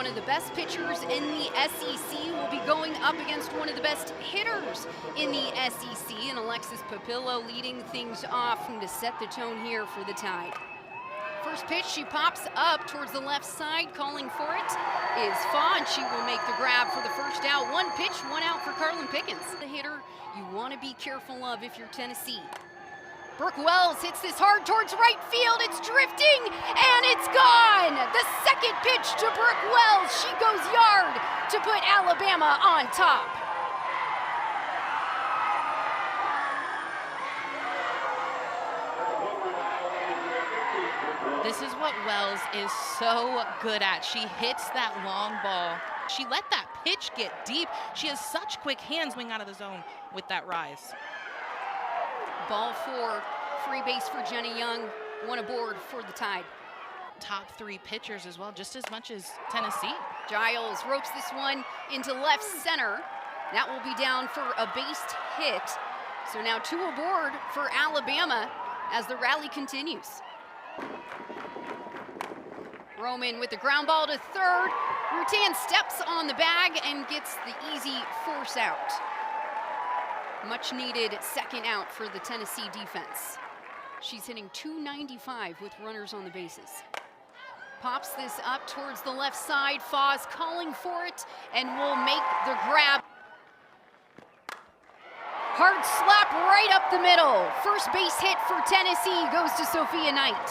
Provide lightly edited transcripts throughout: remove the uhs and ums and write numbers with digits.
One of the best pitchers in the SEC will be going up against one of the best hitters in the SEC, and Alexis Papillo leading things off to set the tone here for the Tide. First pitch, she pops up towards the left side. Calling for it is Fawn. She will make the grab for the first out. One pitch, one out for Carlin Pickens. The hitter you want to be careful of if you're Tennessee. Brooke Wells hits this hard towards right field. It's drifting, and it's gone. The second pitch to Brooke Wells. She goes yard to put Alabama on top. This is what Wells is so good at. She hits that long ball. She let that pitch get deep. She has such quick hands swing out of the zone with that rise. Ball four, free base for Jenny Young, one aboard for the Tide. Top three pitchers as well, just as much as Tennessee. Giles ropes this one into left center. That will be down for a based hit. So now two aboard for Alabama as the rally continues. Roman with the ground ball to third. Rutan steps on the bag and gets the easy force out. Much needed second out for the Tennessee defense. She's hitting .295 with runners on the bases. Pops this up towards the left side. Foz calling for it and will make the grab. Hard slap right up the middle. First base hit for Tennessee goes to Sophia Knight.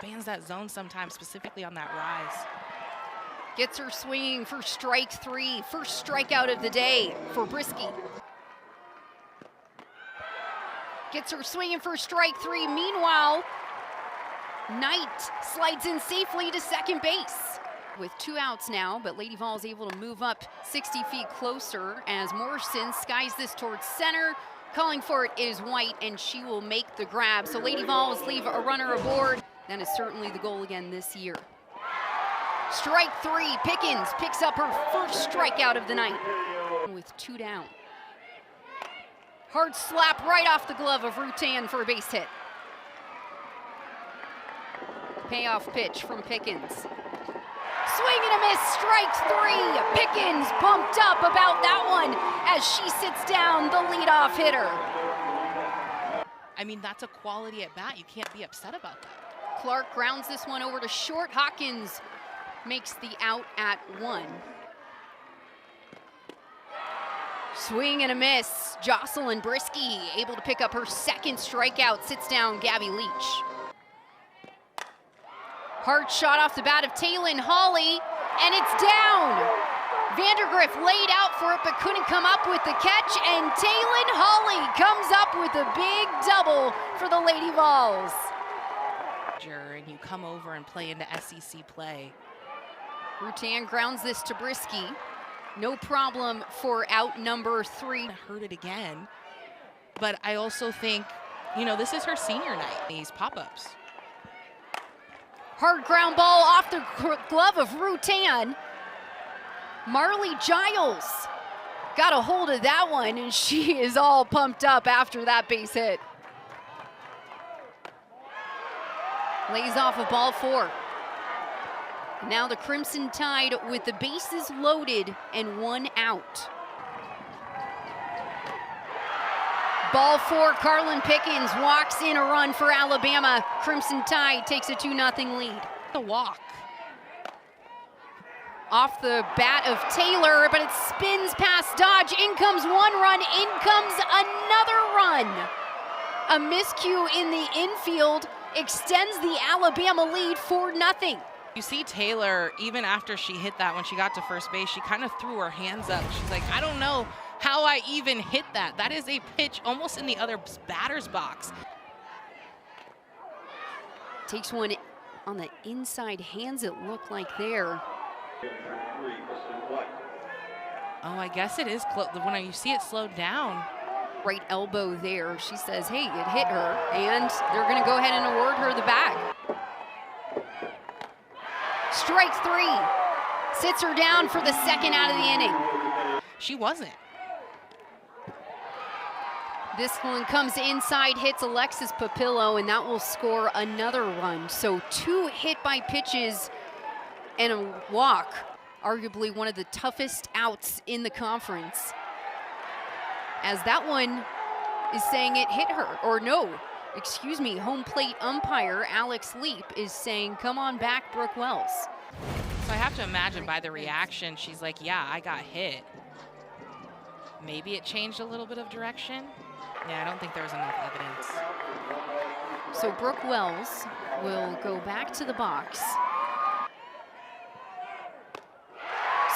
Bans that zone sometimes, specifically on that rise. Gets her swinging for strike three. First strikeout of the day for Brisky. Gets her swinging for strike three. Meanwhile, Knight slides in safely to second base. With two outs now, but Lady Vol is able to move up 60 feet closer as Morrison skies this towards center. Calling for it is White, and she will make the grab. So Lady Vols leave a runner aboard. That is certainly the goal again this year. Strike three, Pickens picks up her first strikeout of the night with two down. Hard slap right off the glove of Rutan for a base hit. Payoff pitch from Pickens. Swing and a miss, strike three. Pickens pumped up about that one as she sits down the leadoff hitter. I mean, that's a quality at bat. You can't be upset about that. Clark grounds this one over to short. Hawkins makes the out at one. Swing and a miss. Jocelyn Brisky able to pick up her second strikeout. Sits down Gabby Leach. Hard shot off the bat of Taylin Hawley, and it's down. Vandergriff laid out for it but couldn't come up with the catch, and Taylin Hawley comes up with a big double for the Lady Vols. And you come over and play into SEC play. Rutan grounds this to Brisky. No problem for out number three. Heard it again, but I also think, you know, this is her senior night, these pop-ups. Hard ground ball off the glove of Rutan. Marley Giles got a hold of that one, and she is all pumped up after that base hit. Lays off of ball four. Now the Crimson Tide with the bases loaded and one out. Ball four, Carlin Pickens walks in a run for Alabama. Crimson Tide takes a 2-0 lead. The walk. Off the bat of Taylor, but it spins past Dodge. In comes one run, in comes another run. A miscue in the infield extends the Alabama lead 4-0. You see Taylor, even after she hit that, when she got to first base, she kind of threw her hands up. She's like, I don't know how I even hit that. That is a pitch almost in the other batter's box. Takes one on the inside hands, it looked like there. Oh, I guess it is close. When you see it slowed down. Right elbow there. She says, hey, it hit her, and they're going to go ahead and award her the bag. Strike three. Sits her down for the second out of the inning. She wasn't. This one comes inside, hits Alexis Papillo, and that will score another run. So two hit by pitches and a walk, arguably one of the toughest outs in the conference. As that one is saying it hit her, or no, excuse me, home plate umpire Alex Leap is saying, come on back, Brooke Wells. So I have to imagine by the reaction, she's like, yeah, I got hit. Maybe it changed a little bit of direction. Yeah, I don't think there was enough evidence. So Brooke Wells will go back to the box.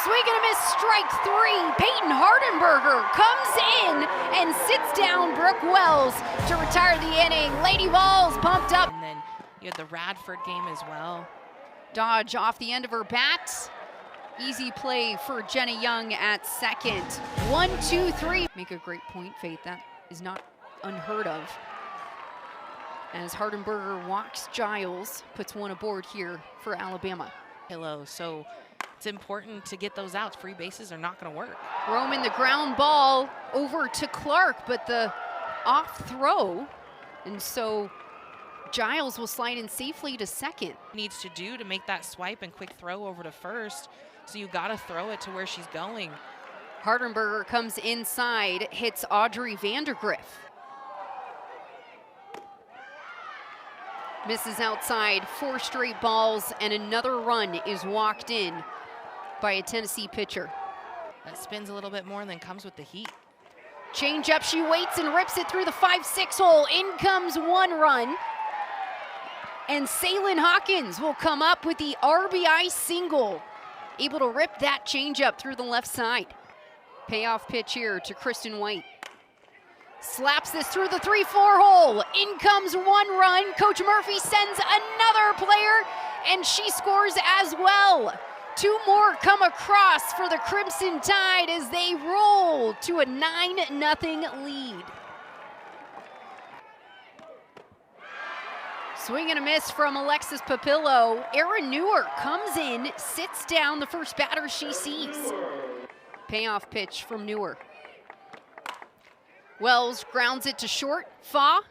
Swing and a miss, strike three. Peyton Hardenberger comes in and sits down Brooke Wells to retire the inning. Lady Vols pumped up. And then you had the Radford game as well. Dodge off the end of her bat. Easy play for Jenna Young at second. 1, 2, 3. Make a great point, Faith. That is not unheard of. As Hardenberger walks Giles, puts one aboard here for Alabama. Pillow, so it's important to get those outs. Free bases are not going to work. Roman, the ground ball over to Clark, but the off throw. And so Giles will slide in safely to second. Needs to do to make that swipe and quick throw over to first. So you got to throw it to where she's going. Hardenberger comes inside, hits Audrey Vandergriff. Misses outside, 4 straight balls, and another run is walked in by a Tennessee pitcher. That spins a little bit more and then comes with the heat. Change up, she waits and rips it through the 5-6 hole. In comes 1 run. And Saylin Hawkins will come up with the RBI single. Able to rip that changeup through the left side. Payoff pitch here to Kristen White. Slaps this through the 3-4 hole. In comes 1 run. Coach Murphy sends another player, and she scores as well. 2 more come across for the Crimson Tide as they roll to a 9-0 lead. Swing and a miss from Alexis Papillo. Erin Newer comes in, sits down the first batter she sees. Payoff pitch from Newer. Wells grounds it to short. Fa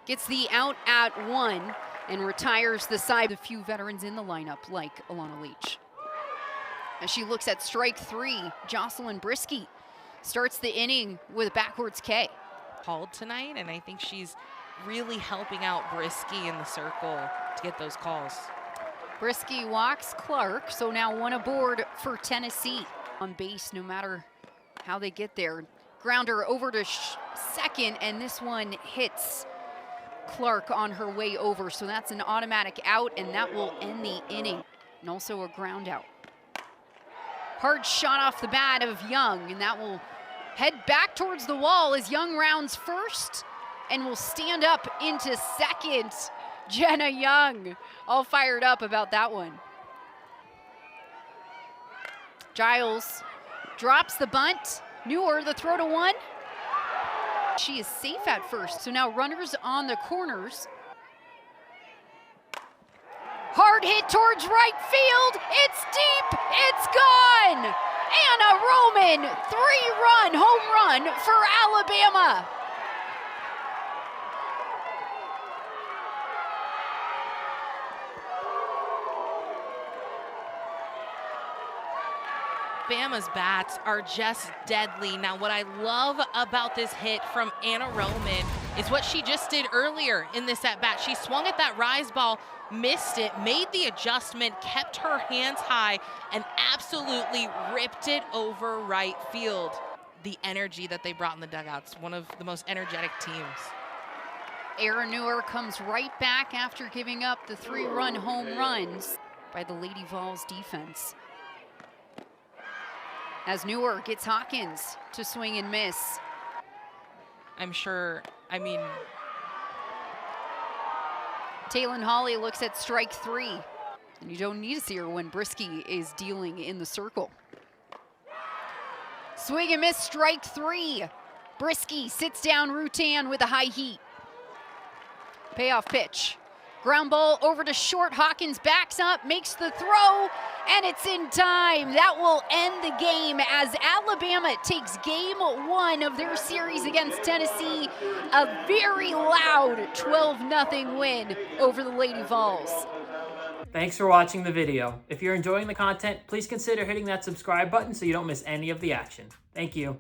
gets the out at 1 and retires the side. A few veterans in the lineup like Alana Leach. As she looks at strike 3, Jocelyn Brisky starts the inning with a backwards K. Called tonight, and I think she's really helping out Brisky in the circle to get those calls. Brisky walks Clark, so now 1 aboard for Tennessee. On base no matter how they get there. Grounder over to second, and this one hits Clark on her way over. So that's an automatic out, and that will end the inning. And also a ground out. Hard shot off the bat of Young, and that will head back towards the wall as Young rounds first and will stand up into second. Jenna Young all fired up about that one. Giles drops the bunt. Newer, the throw to 1. She is safe at first, so now runners on the corners. Hard hit towards right field. It's deep. It's gone. Anna Roman, 3-run home run for Alabama. Bama's bats are just deadly. Now, what I love about this hit from Anna Roman is what she just did earlier in this at-bat. She swung at that rise ball, missed it, made the adjustment, kept her hands high, and absolutely ripped it over right field. The energy that they brought in the dugouts, one of the most energetic teams. Erin Newer comes right back after giving up the 3-run home runs by the Lady Vols defense. As Newer gets Hawkins to swing and miss. I'm sure, Taylon Hawley looks at strike 3. And you don't need to see her when Brisky is dealing in the circle. Swing and miss, strike 3. Brisky sits down Rutan with a high heat. Payoff pitch. Ground ball over to short. Hawkins backs up, makes the throw, and it's in time. That will end the game as Alabama takes game 1 of their series against Tennessee. A very loud 12-0 win over the Lady Vols. Thanks for watching the video. If you're enjoying the content, please consider hitting that subscribe button so you don't miss any of the action. Thank you.